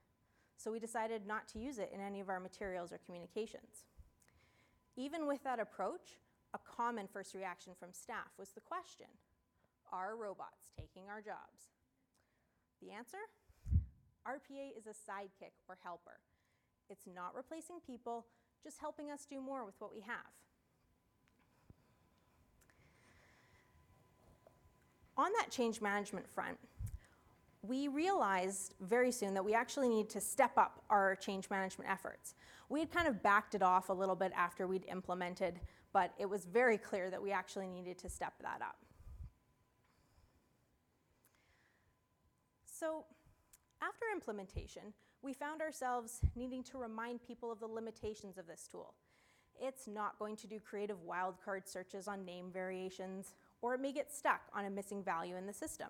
So we decided not to use it in any of our materials or communications. Even with that approach, a common first reaction from staff was the question, are robots taking our jobs? The answer? RPA is a sidekick or helper. It's not replacing people, just helping us do more with what we have. On that change management front, we realized very soon that we actually need to step up our change management efforts. We had kind of backed it off a little bit after we'd implemented, but it was very clear that we actually needed to step that up. So after implementation, we found ourselves needing to remind people of the limitations of this tool. It's not going to do creative wildcard searches on name variations, or it may get stuck on a missing value in the system.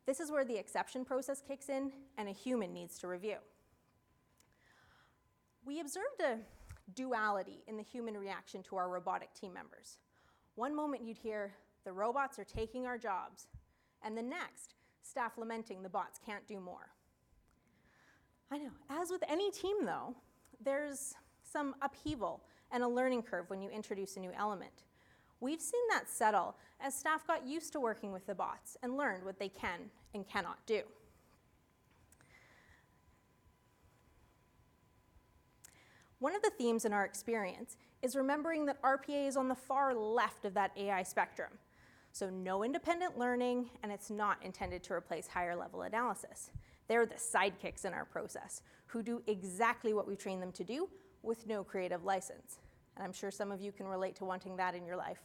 This is where the exception process kicks in and a human needs to review. We observed a duality in the human reaction to our robotic team members. One moment you'd hear, the robots are taking our jobs, and the next, staff lamenting the bots can't do more. I know, as with any team though, there's some upheaval and a learning curve when you introduce a new element. We've seen that settle as staff got used to working with the bots and learned what they can and cannot do. One of the themes in our experience is remembering that RPA is on the far left of that AI spectrum. So no independent learning, and it's not intended to replace higher level analysis. They're the sidekicks in our process who do exactly what we train them to do with no creative license. And I'm sure some of you can relate to wanting that in your life.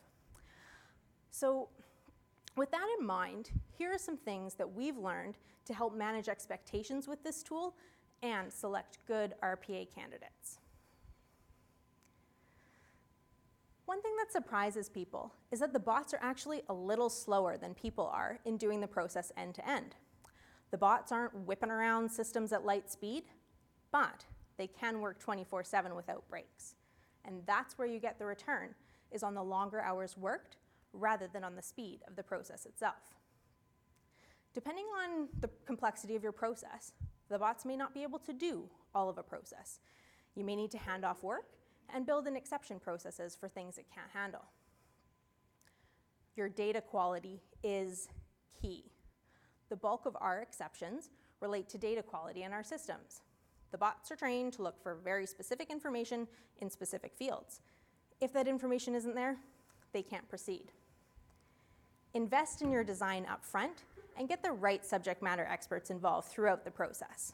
So with that in mind, here are some things that we've learned to help manage expectations with this tool and select good RPA candidates. One thing that surprises people is that the bots are actually a little slower than people are in doing the process end to end. The bots aren't whipping around systems at light speed, but they can work 24/7 without breaks. And that's where you get the return, is on the longer hours worked rather than on the speed of the process itself. Depending on the complexity of your process, the bots may not be able to do all of a process. You may need to hand off work and build in exception processes for things it can't handle. Your data quality is key. The bulk of our exceptions relate to data quality in our systems. The bots are trained to look for very specific information in specific fields. If that information isn't there, they can't proceed. Invest in your design up front and get the right subject matter experts involved throughout the process.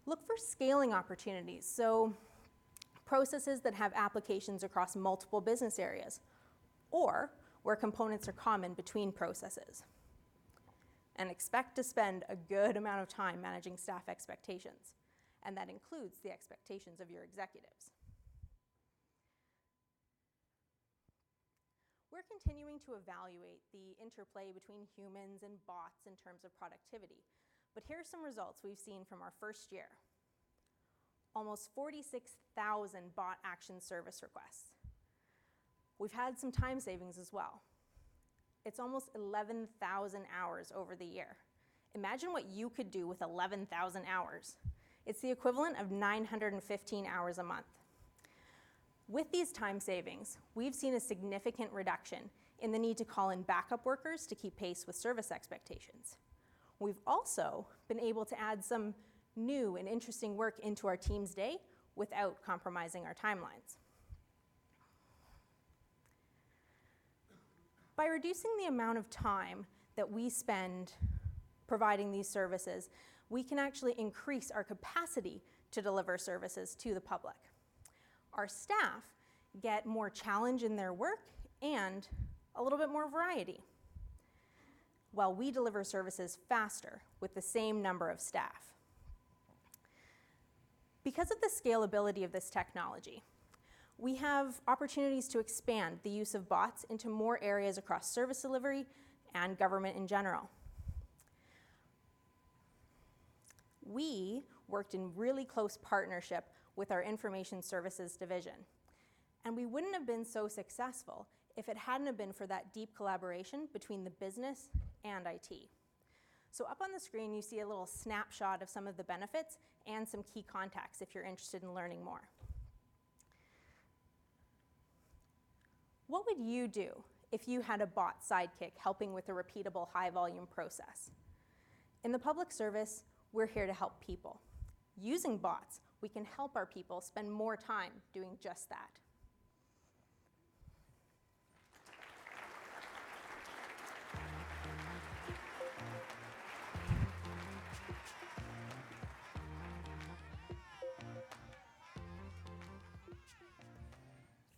Look for scaling opportunities, so processes that have applications across multiple business areas, or where components are common between processes. And expect to spend a good amount of time managing staff expectations, and that includes the expectations of your executives. We're continuing to evaluate the interplay between humans and bots in terms of productivity, but here are some results we've seen from our first year. Almost 46,000 bot action service requests. We've had some time savings as well. It's almost 11,000 hours over the year. Imagine what you could do with 11,000 hours. It's the equivalent of 915 hours a month. With these time savings, we've seen a significant reduction in the need to call in backup workers to keep pace with service expectations. We've also been able to add some new and interesting work into our team's day without compromising our timelines. By reducing the amount of time that we spend providing these services, we can actually increase our capacity to deliver services to the public. Our staff get more challenge in their work and a little bit more variety, while we deliver services faster with the same number of staff. Because of the scalability of this technology, we have opportunities to expand the use of bots into more areas across service delivery and government in general. We worked in really close partnership with our Information Services Division, and we wouldn't have been so successful if it hadn't have been for that deep collaboration between the business and IT. So up on the screen, you see a little snapshot of some of the benefits and some key contacts if you're interested in learning more. What would you do if you had a bot sidekick helping with a repeatable high-volume process? In the public service, we're here to help people. Using bots, we can help our people spend more time doing just that.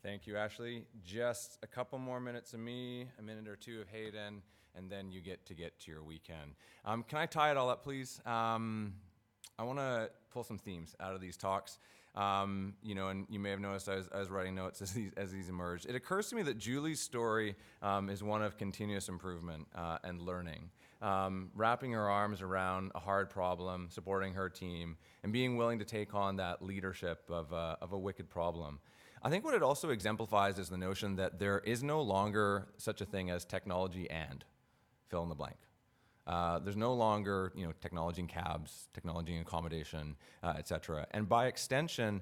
Thank you, Ashley. Just a couple more minutes of me, a minute or two of Hayden, and then you get to your weekend. Can I tie it all up, please? I want to pull some themes out of these talks. And you may have noticed I was writing notes as these emerged. It occurs to me that Julie's story is one of continuous improvement and learning. Wrapping her arms around a hard problem, supporting her team, and being willing to take on that leadership of a wicked problem. I think what it also exemplifies is the notion that there is no longer such a thing as technology and fill in the blank. There's no longer, technology in cabs, technology in accommodation, et cetera. And by extension,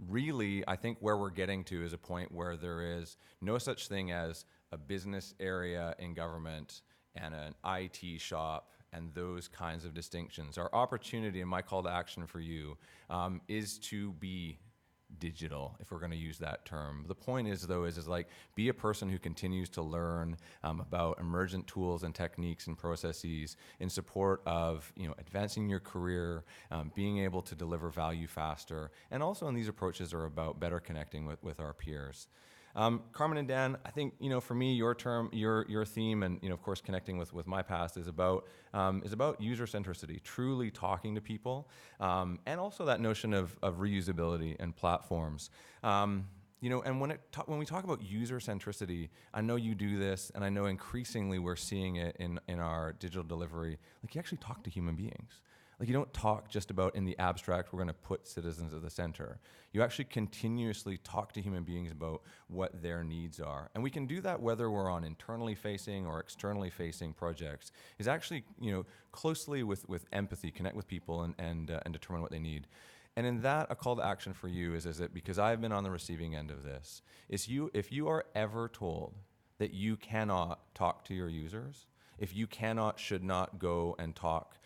really, I think where we're getting to is a point where there is no such thing as a business area in government and an IT shop and those kinds of distinctions. Our opportunity and my call to action for you is to be digital, if we're going to use that term. The point is, though, is like be a person who continues to learn about emergent tools and techniques and processes in support of advancing your career, being able to deliver value faster, and also in these approaches are about better connecting with our peers. Carmen and Dan, I think for me, your theme, and of course connecting with my past is about user centricity, truly talking to people, and also that notion of reusability and platforms. And when we talk about user centricity, I know you do this, and I know increasingly we're seeing it in our digital delivery. Like you actually talk to human beings. Like you don't talk just about in the abstract, we're going to put citizens at the center. You actually continuously talk to human beings about what their needs are. And we can do that whether we're on internally facing or externally facing projects, is actually, closely with empathy, connect with people and determine what they need. And in that, a call to action for you is that because I've been on the receiving end of this, if you are ever told that you cannot talk to your users, if you should not go and talk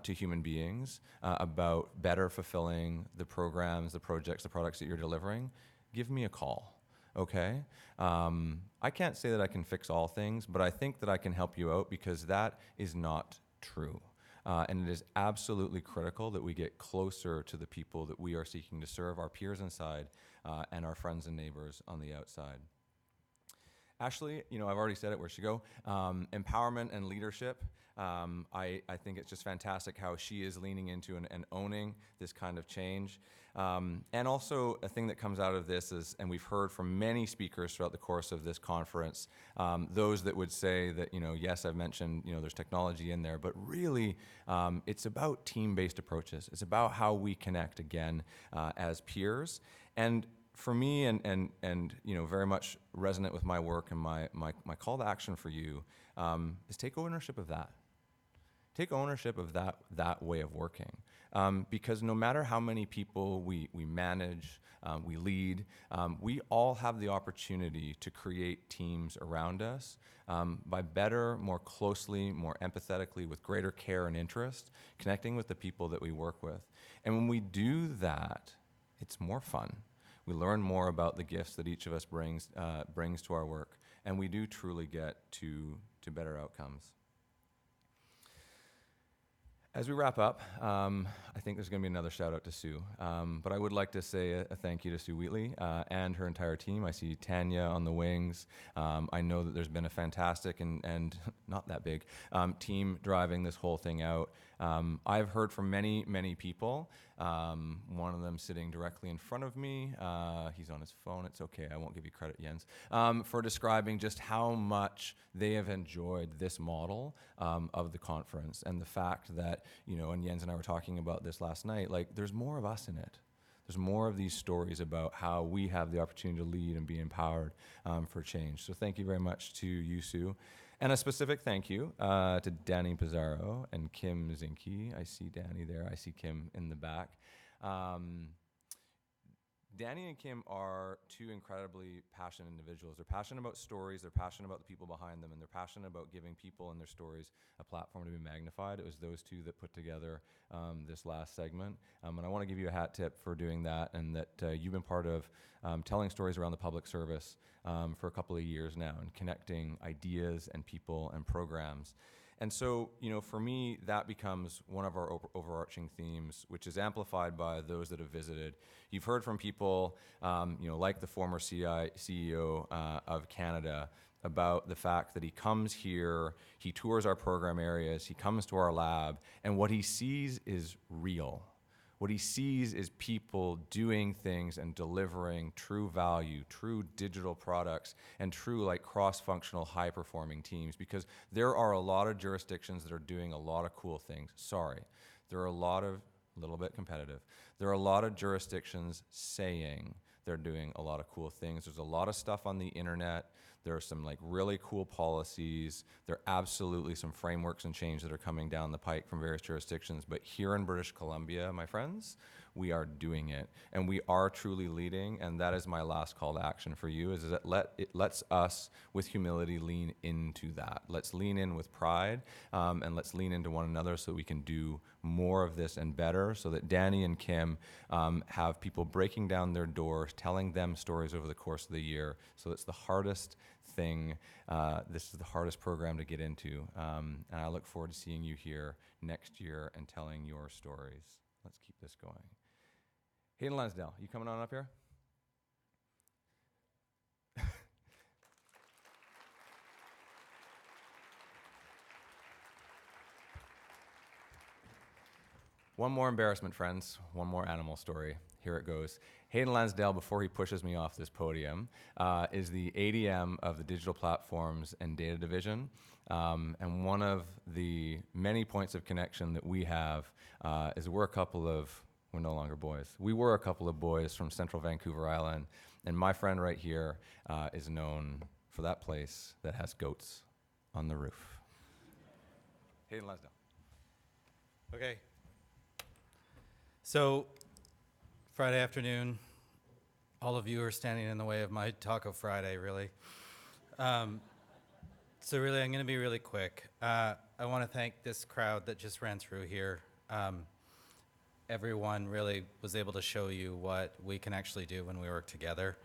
to human beings about better fulfilling the programs, the projects, the products that you're delivering, give me a call, okay? I can't say that I can fix all things, but I think that I can help you out because that is not true. And it is absolutely critical that we get closer to the people that we are seeking to serve, our peers inside and our friends and neighbors on the outside. Ashley, I've already said it, where'd she go? Empowerment and leadership. I think it's just fantastic how she is leaning into and owning this kind of change. And also a thing that comes out of this is, and we've heard from many speakers throughout the course of this conference, those that would say that, yes, I've mentioned, there's technology in there, but really it's about team-based approaches. It's about how we connect again as peers. And for me, and very much resonant with my work and my call to action for you is take ownership of that. Take ownership of that way of working, because no matter how many people we manage, we lead, we all have the opportunity to create teams around us by better, more closely, more empathetically, with greater care and interest, connecting with the people that we work with. And when we do that, it's more fun. We learn more about the gifts that each of us brings to our work, and we do truly get to better outcomes. As we wrap up, I think there's going to be another shout out to Sue, but I would like to say a thank you to Sue Wheatley and her entire team. I see Tanya on the wings. I know that there's been a fantastic and not that big team driving this whole thing out. I've heard from many, many people, one of them sitting directly in front of me. He's on his phone. It's okay. I won't give you credit, Jens, for describing just how much they have enjoyed this model of the conference and the fact that, and Jens and I were talking about this last night, like there's more of us in it. There's more of these stories about how we have the opportunity to lead and be empowered for change. So thank you very much to you, Sue. And a specific thank you to Danny Pizarro and Kim Zinke. I see Danny there. I see Kim in the back. Danny and Kim are two incredibly passionate individuals. They're passionate about stories, they're passionate about the people behind them, and they're passionate about giving people and their stories a platform to be magnified. It was those two that put together this last segment. And I want to give you a hat tip for doing that, and that you've been part of telling stories around the public service for a couple of years now and connecting ideas and people and programs. And so, for me, that becomes one of our overarching themes, which is amplified by those that have visited. You've heard from people, like the former CEO of Canada, about the fact that he comes here, he tours our program areas, he comes to our lab, and what he sees is real. What he sees is people doing things and delivering true value, true digital products, and true cross-functional high-performing teams, because there are a lot of jurisdictions that are doing a lot of cool things. There are a little bit competitive. There are a lot of jurisdictions saying they're doing a lot of cool things. There's a lot of stuff on the internet. There are some really cool policies. There are absolutely some frameworks and change that are coming down the pike from various jurisdictions. But here in British Columbia, my friends, we are doing it. And we are truly leading. And that is my last call to action for you, is that let's us, with humility, lean into that. Let's lean in with pride, and let's lean into one another so we can do more of this and better, so that Danny and Kim have people breaking down their doors, telling them stories over the course of the year. So it's the hardest thing. This is the hardest program to get into. And I look forward to seeing you here next year and telling your stories. Let's keep this going. Hayden Lansdale, you coming on up here? One more embarrassment, friends. One more animal story. Here it goes. Hayden Lansdale, before he pushes me off this podium, is the ADM of the Digital Platforms and Data Division. And one of the many points of connection that we have is we're no longer boys. We were a couple of boys from central Vancouver Island. And my friend right here is known for that place that has goats on the roof. Hayden Lansdale. Okay. So, Friday afternoon, all of you are standing in the way of my Taco Friday, really. So really, I'm going to be really quick. I want to thank this crowd that just ran through here. Everyone really was able to show you what we can actually do when we work together.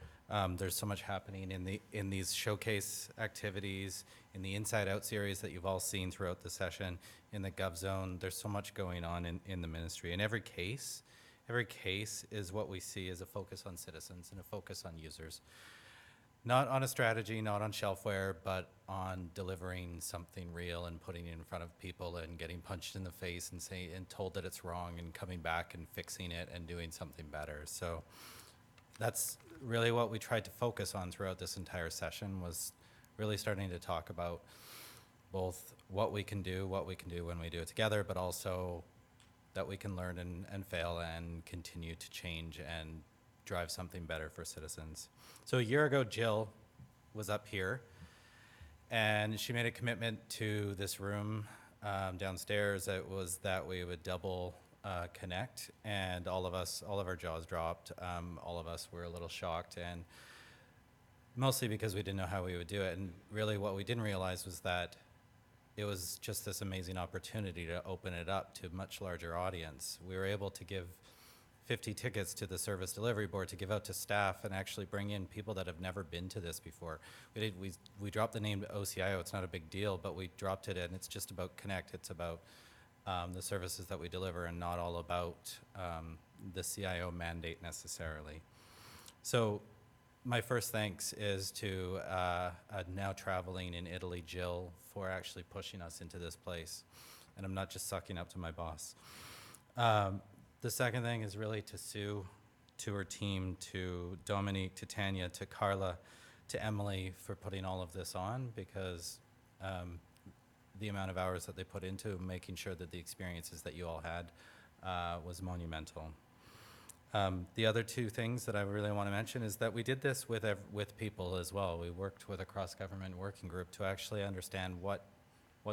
There's so much happening in these showcase activities, in the Inside Out series that you've all seen throughout the session, in the Gov Zone. There's so much going on in the ministry. And every case is what we see as a focus on citizens and a focus on users. Not on a strategy, not on shelfware, but on delivering something real and putting it in front of people and getting punched in the face and told that it's wrong and coming back and fixing it and doing something better. So that's really what we tried to focus on throughout this entire session, was really starting to talk about both what we can do when we do it together, but also that we can learn and fail and continue to change and drive something better for citizens. So a year ago, Jill was up here, and she made a commitment to this room downstairs. It was that we would double connect, and all of our jaws dropped. All of us were a little shocked, and mostly because we didn't know how we would do it. And really what we didn't realize was that it was just this amazing opportunity to open it up to a much larger audience. We were able to give 50 tickets to the service delivery board to give out to staff and actually bring in people that have never been to this before. We dropped the name OCIO. It's not a big deal, but we dropped it, and it's just about Connect. It's about the services that we deliver and not all about the CIO mandate necessarily. So my first thanks is to now traveling in Italy, Jill, for actually pushing us into this place. And I'm not just sucking up to my boss. The second thing is really to Sue, to her team, to Dominique, to Tanya, to Carla, to Emily for putting all of this on, because the amount of hours that they put into making sure that the experiences that you all had was monumental. The other two things that I really want to mention is that we did this with people as well. We worked with a cross-government working group to actually understand what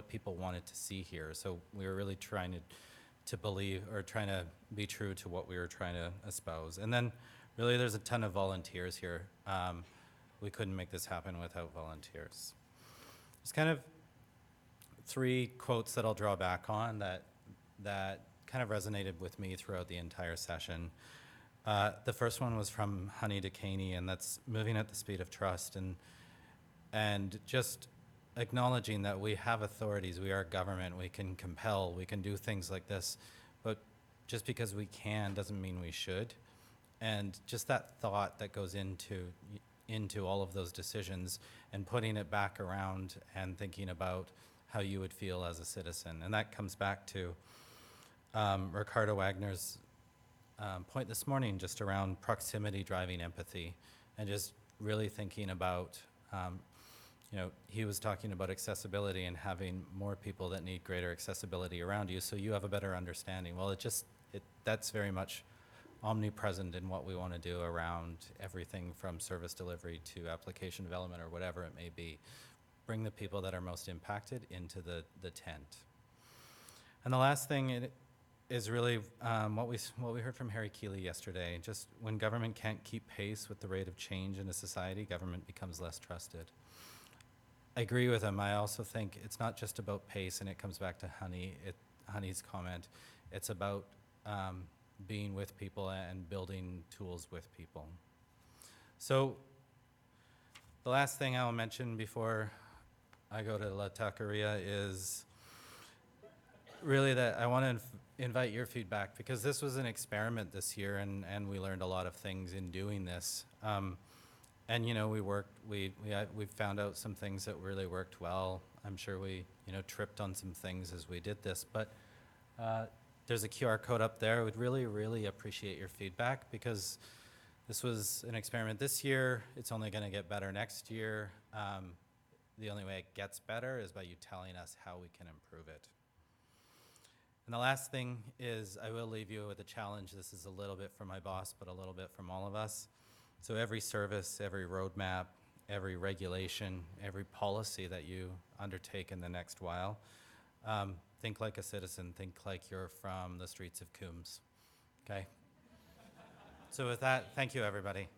people wanted to see here. So we were really trying to believe, or trying to be true to what we were trying to espouse. And then really there's a ton of volunteers here. We couldn't make this happen without volunteers. There's kind of 3 quotes that I'll draw back on that kind of resonated with me throughout the entire session. The first one was from Honey DeCaney, and that's moving at the speed of trust, and just acknowledging that we have authorities, we are government, we can compel, we can do things like this, but just because we can doesn't mean we should. And just that thought that goes into all of those decisions and putting it back around and thinking about how you would feel as a citizen. And that comes back to Ricardo Wagner's point this morning just around proximity driving empathy, and just really thinking about, he was talking about accessibility and having more people that need greater accessibility around you so you have a better understanding. Well, that's very much omnipresent in what we want to do around everything from service delivery to application development or whatever it may be. Bring the people that are most impacted into the tent. And the last thing is really what we heard from Harry Keeley yesterday. Just when government can't keep pace with the rate of change in a society, government becomes less trusted. I agree with him. I also think it's not just about pace, and it comes back to Honey's comment. It's about being with people and building tools with people. So the last thing I'll mention before I go to La Taqueria is really that I want to invite your feedback, because this was an experiment this year, and we learned a lot of things in doing this. And we found out some things that really worked well. I'm sure we tripped on some things as we did this, but there's a QR code up there. I would really, really appreciate your feedback, because this was an experiment this year. It's only going to get better next year. The only way it gets better is by you telling us how we can improve it. And the last thing is, I will leave you with a challenge. This is a little bit from my boss, but a little bit from all of us. So every service, every roadmap, every regulation, every policy that you undertake in the next while, think like a citizen. Think like you're from the streets of Coombs. Okay? So with that, thank you, everybody.